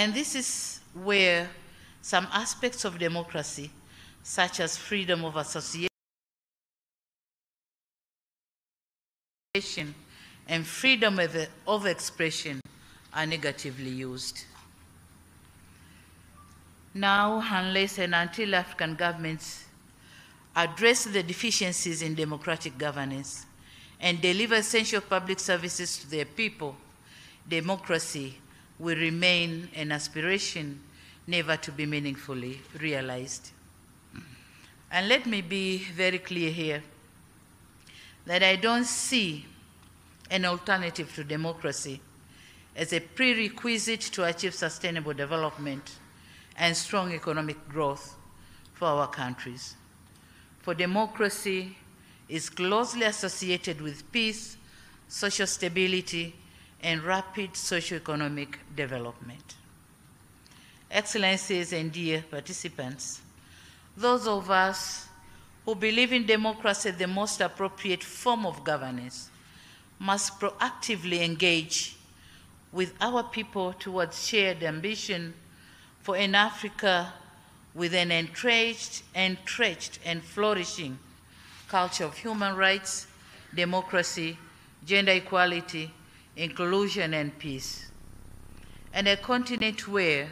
And this is where some aspects of democracy, such as freedom of association and freedom of expression, are negatively used. Now, unless and until African governments address the deficiencies in democratic governance and deliver essential public services to their people, democracy will remain an aspiration never to be meaningfully realized. And let me be very clear here that I don't see an alternative to democracy as a prerequisite to achieve sustainable development and strong economic growth for our countries. For democracy is closely associated with peace, social stability, and rapid socioeconomic development. Excellencies and dear participants, those of us who believe in democracy as the most appropriate form of governance must proactively engage with our people towards shared ambition for an Africa with an entrenched and flourishing culture of human rights, democracy, gender equality, inclusion, and peace, and a continent where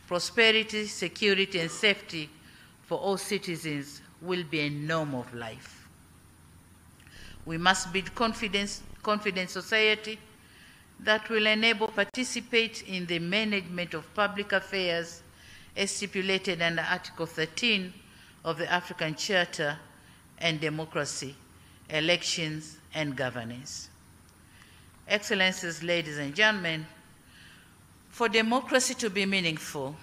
prosperity, security, and safety for all citizens will be a norm of life. We must build confident society that will enable participate in the management of public affairs as stipulated under Article 13 of the African Charter and democracy, elections, and governance. Excellencies, ladies and gentlemen, for democracy to be meaningful,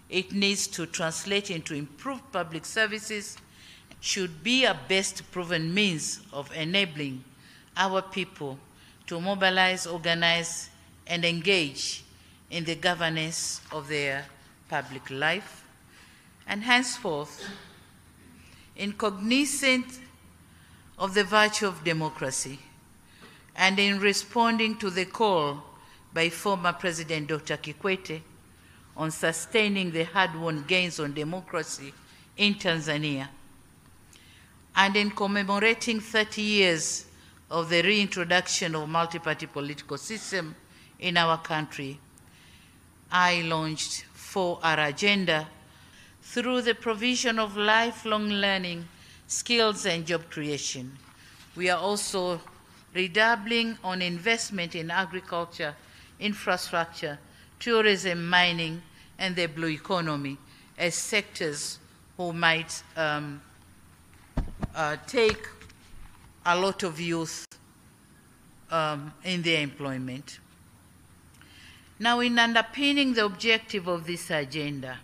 it needs to translate into improved public services, should be a best proven means of enabling our people to mobilize, organize, and engage in the governance of their public life. And henceforth, in cognizant of the virtue of democracy, and in responding to the call by former President Dr. Kikwete on sustaining the hard-won gains on democracy in Tanzania, and in commemorating 30 years of the reintroduction of multi-party political system in our country, I launched 4R Agenda through the provision of lifelong learning, skills, and job creation. We are also redoubling on investment in agriculture, infrastructure, tourism, mining, and the blue economy as sectors who might take a lot of youth in their employment. Now, in underpinning the objective of this agenda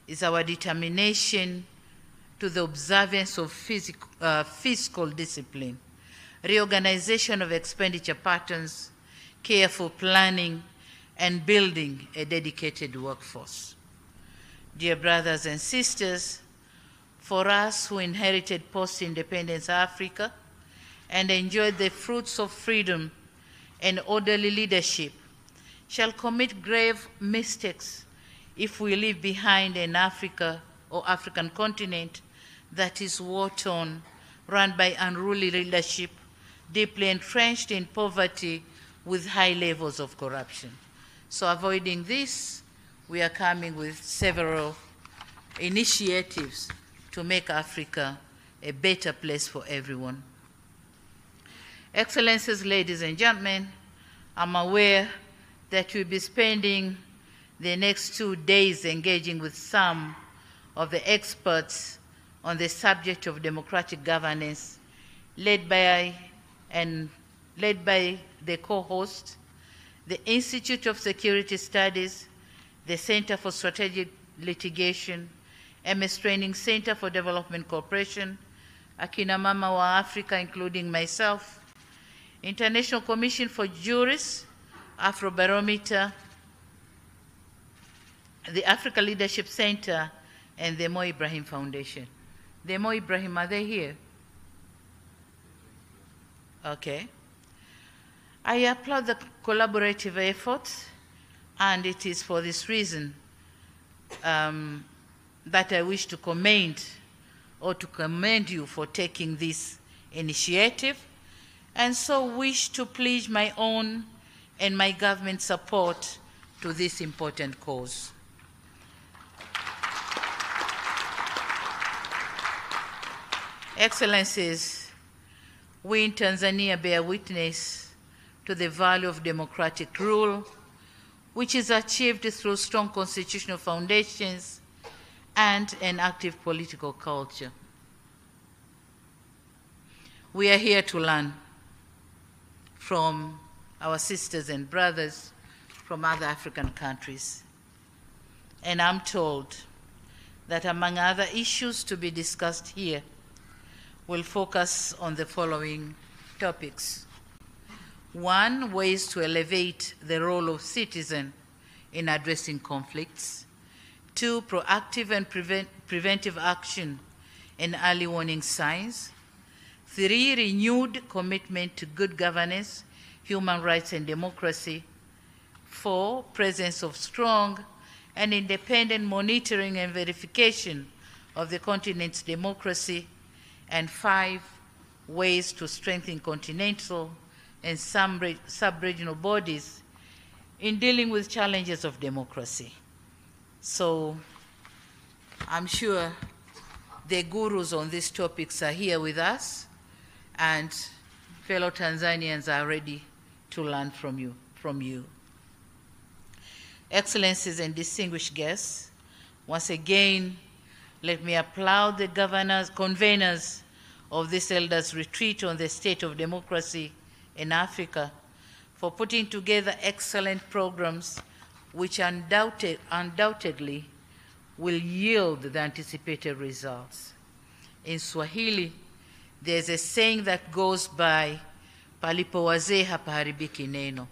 is our determination to the observance of fiscal discipline, reorganization of expenditure patterns, careful planning, and building a dedicated workforce. Dear brothers and sisters, for us who inherited post-independence Africa and enjoyed the fruits of freedom and orderly leadership, shall commit grave mistakes if we leave behind an Africa or African continent that is war-torn, run by unruly leadership, deeply entrenched in poverty with high levels of corruption. So avoiding this, we are coming with several initiatives to make Africa a better place for everyone. Excellencies, ladies and gentlemen, I'm aware that we'll be spending the next 2 days engaging with some of the experts on the subject of democratic governance, led by the co-host, the Institute of Security Studies, the Center for Strategic Litigation, MS Training Center for Development Cooperation, Akina Mama wa Africa, including myself, International Commission for Jurists, Afrobarometer, the Africa Leadership Center, and the Mo Ibrahim Foundation. The Mo Ibrahim, are they here? Okay. I applaud the collaborative efforts And it is for this reason that I wish to commend you for taking this initiative, and so wish to pledge my own and my government's support to this important cause. Excellencies, we in Tanzania bear witness to the value of democratic rule, which is achieved through strong constitutional foundations and an active political culture. We are here to learn from our sisters and brothers from other African countries. And I'm told that among other issues to be discussed here, we'll focus on the following topics. 1, ways to elevate the role of citizen in addressing conflicts. 2, proactive and preventive action and early warning signs. 3, renewed commitment to good governance, human rights, and democracy. 4, presence of strong and independent monitoring and verification of the continent's democracy. And 5, ways to strengthen continental and sub-regional bodies in dealing with challenges of democracy. So I'm sure the gurus on these topics are here with us, and fellow Tanzanians are ready to learn from you. Excellencies and distinguished guests, once again, let me applaud the conveners of this elders' retreat on the state of democracy in Africa for putting together excellent programs which undoubtedly will yield the anticipated results. In Swahili, there's a saying that goes by, palipo wazee hapaharibiki neno.